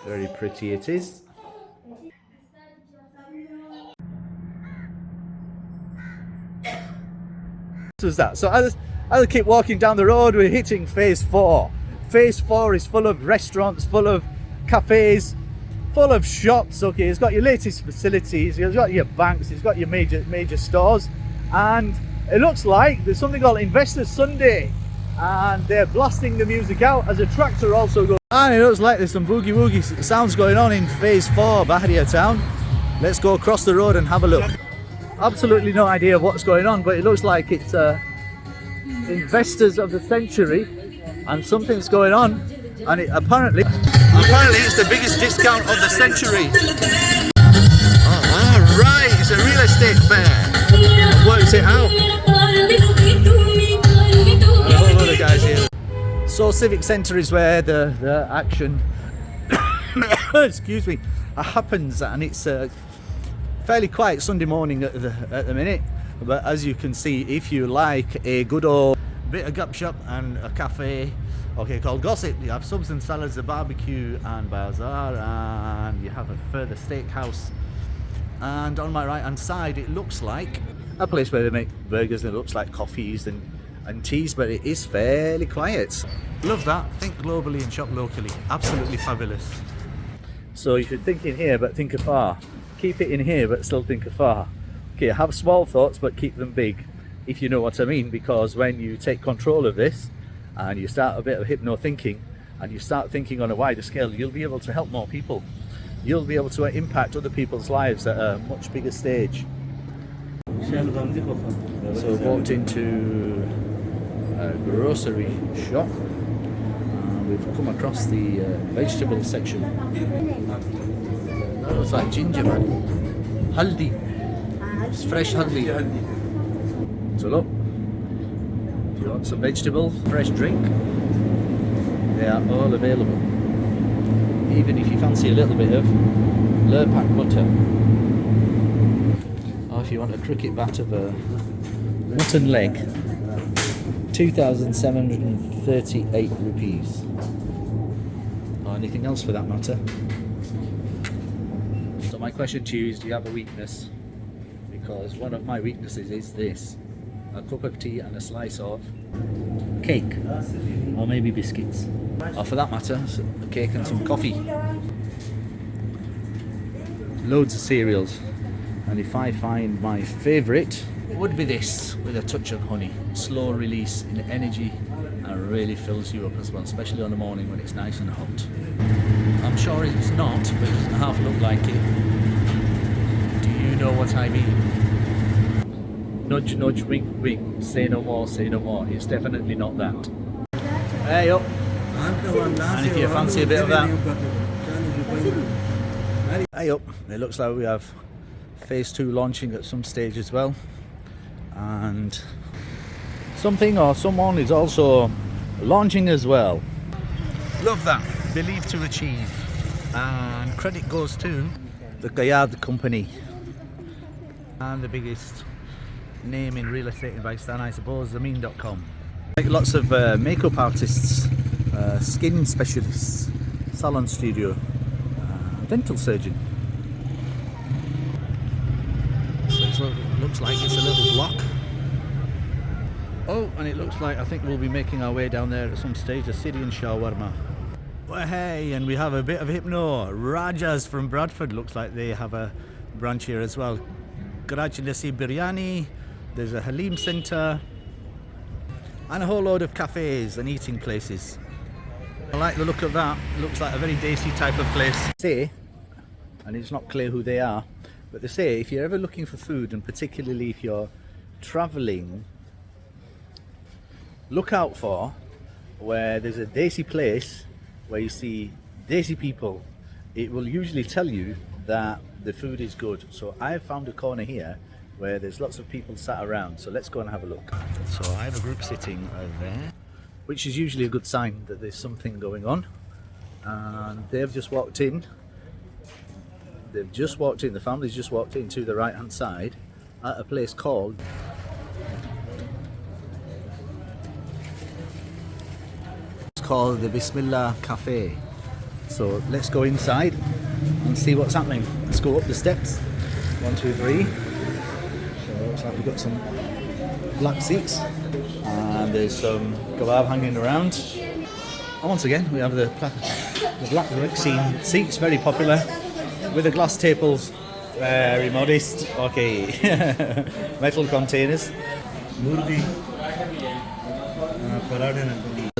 Very pretty it is. Was that? So as I keep walking down the road, we're hitting phase 4. Phase 4 is full of restaurants, full of cafes, full of shops. Okay, it's got your latest facilities, it's got your banks, it's got your major stores, and it looks like there's something called Investors Sunday, and they're blasting the music out as a tractor also goes. And it looks like there's some boogie woogie sounds going on in phase 4, Bahria town. Let's go across the road and have a look. Absolutely no idea what's going on, but it looks like it's investors of the century and something's going on, and apparently it's the biggest discount of the century. Oh, right, it's a real estate fair. I've worked it out. And a whole lot of guys here. So Civic Centre is where the action excuse me, happens, and it's fairly quiet Sunday morning at the minute, but as you can see, if you like a good old bit of gup shop and a cafe, okay, called Gossip, you have subs and salads, a barbecue and bazaar, and you have a further steakhouse, and on my right hand side it looks like a place where they make burgers, and it looks like coffees and teas, but it is fairly quiet. Love that. Think globally and shop locally. Absolutely fabulous. So you should think in here but think afar. Keep it in here but still think afar. Okay, have small thoughts but keep them big, if you know what I mean, because when you take control of this and you start a bit of hypno thinking and you start thinking on a wider scale, you'll be able to help more people. You'll be able to impact other people's lives at a much bigger stage. So we walked into a grocery shop. We've come across the vegetable section. That looks like ginger, man. Haldi. It's fresh haldi. So look, if you want some vegetables, fresh drink, they are all available. Even if you fancy a little bit of Lurpak butter. Or if you want a cricket bat of a mutton leg, 2,738 rupees. Or anything else for that matter. So my question to you is, do you have a weakness? Because one of my weaknesses is this: a cup of tea and a slice of cake, or maybe biscuits, or for that matter a cake and some coffee. Loads of cereals, and if I find my favourite, it would be this with a touch of honey. Slow release in energy and really fills you up as well, especially on the morning when it's nice and hot. I'm sure it's not, but it doesn't half look like it. Do you know what I mean? Nudge, nudge, wink, wink, say no more, say no more. It's definitely not that. Hey up! And if you fancy a bit of that, hey up! It looks like we have phase 2 launching at some stage as well. And something or someone is also launching as well. Love that. Believe to achieve. And credit goes to the Gayad company. And the biggest name in real estate in Pakistan, I suppose, Zameen.com. Like lots of makeup artists, skin specialists, salon studio, dental surgeon. So it looks like it's a little block. Oh, and it looks like I think we'll be making our way down there at some stage, the Syrian shawarma. Well, hey, and we have a bit of hypno. Rajas from Bradford, looks like they have a branch here as well. Karachi Desi biryani, there's a Halim centre, and a whole load of cafes and eating places. I like the look of that. It looks like a very Desi type of place. Say, and it's not clear who they are, but they say if you're ever looking for food, and particularly if you're travelling, look out for where there's a Desi place where you see Desi people. It will usually tell you that the food is good. So I've found a corner here where there's lots of people sat around, so let's go and have a look. So I have a group sitting over there, which is usually a good sign that there's something going on, and they've just walked in. The family's just walked in to the right hand side at a place called the Bismilla cafe. So let's go inside and see what's happening. Let's go up the steps. 1, 2, 3. So it looks like we've got some black seats and there's some kebab hanging around. And once again we have the black brick seats, very popular, with the glass tables, very modest. Okay, metal containers. It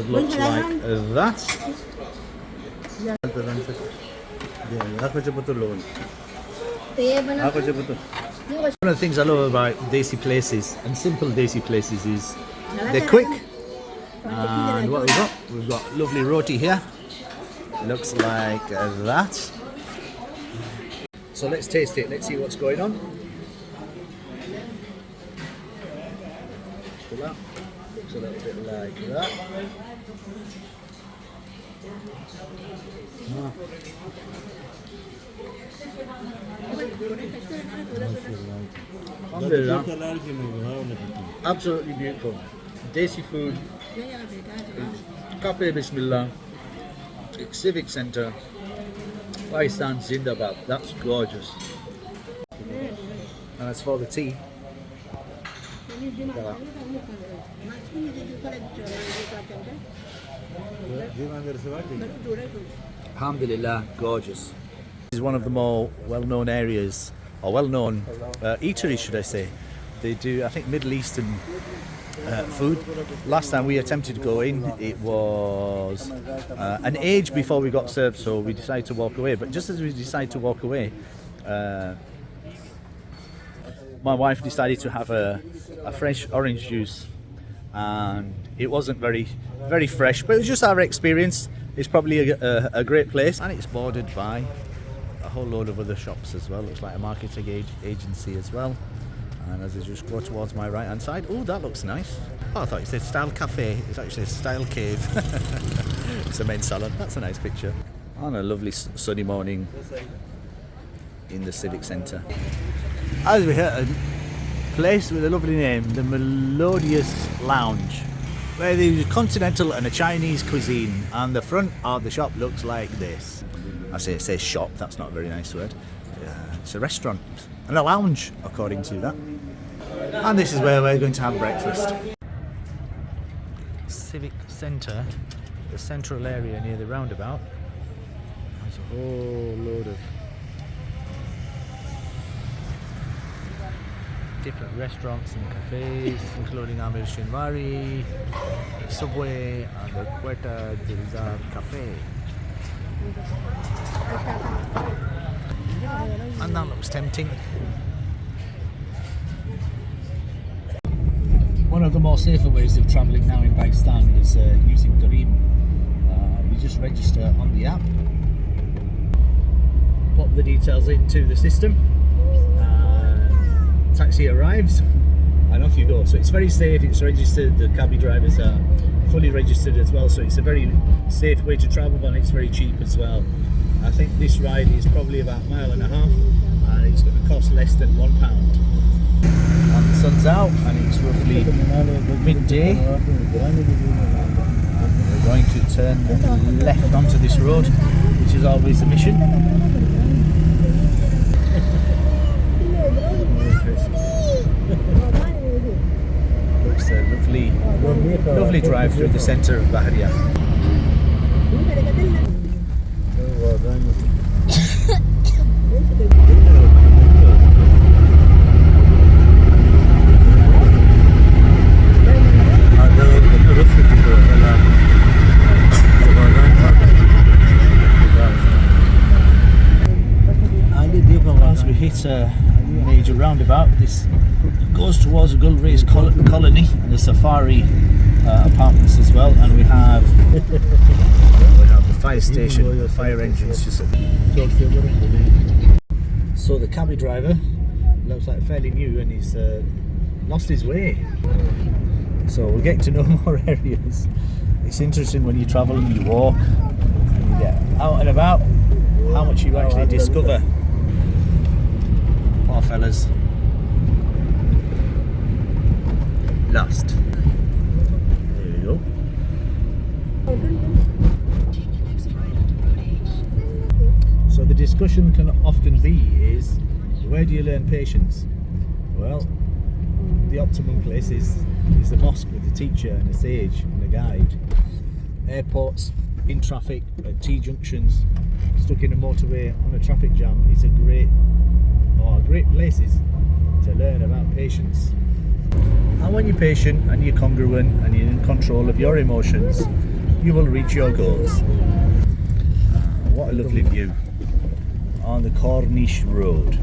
looks like that. One of the things I love about Desi places, and simple Desi places, is they're quick. And what we've got? We've got lovely roti here. Looks like that. So let's taste it. Let's see what's going on. Looks a little bit like that. Absolutely beautiful. Desi food. Cafe Bismilla. Civic Centre. Pakistan Zindabad. That's gorgeous. And as for the tea, alhamdulillah, gorgeous. This is one of the more well-known areas, or well-known eateries, should I say. They do, I think, Middle Eastern food. Last time we attempted to go in, it was an age before we got served, so we decided to walk away. But just as we decided to walk away, my wife decided to have a fresh orange juice, and it wasn't very fresh, but it was just our experience. It's probably a great place, and it's bordered by a whole load of other shops as well. Looks like a marketing agency as well. And as I just go towards my right hand side, oh, that looks nice. Oh, I thought it said Style Cafe. It's actually a Style Cave. It's a men's salon. That's a nice picture. On a lovely sunny morning in the Civic Centre. As we hit a place with a lovely name, the Melodious Lounge, where there's continental and a Chinese cuisine, and the front of the shop looks like this. I say it says shop, that's not a very nice word. It's a restaurant and a lounge, according to that. And this is where we're going to have breakfast. Civic Centre, the central area near the roundabout, has a whole load of different restaurants and cafes, including Amir Shinwari, Subway, and the Quetta Dilzar Cafe. And that looks tempting. One of the more safer ways of travelling now in Pakistan is using Kareem. You just register on the app, pop the details into the system, taxi arrives, and off you go. So it's very safe, it's registered, the cabby drivers are fully registered as well, so it's a very safe way to travel, and it's very cheap as well. I think this ride is probably about 1.5 miles, and it's going to cost less than £1. And the sun's out, and it's roughly midday. We're going to turn left onto this road, which is always a mission. Looks a lovely drive through the centre of Bahria. As we hit a major roundabout, this goes towards a Gull Race colony and the safari apartments as well, and we have the fire station, the fire engines just at the... So the cabby driver looks like fairly new, and he's lost his way. So we're getting to know more areas. It's interesting when you travel and you walk and you get out and about, how much you actually discover. Poor fellas. Lost. There we go. discussion can often be is, where do you learn patience? Well, the optimum place is the mosque with a teacher and a sage and a guide. Airports, in traffic, at T-junctions, stuck in a motorway on a traffic jam is great places to learn about patience. And when you're patient and you're congruent and you're in control of your emotions, you will reach your goals. What a lovely view on the Corniche Road.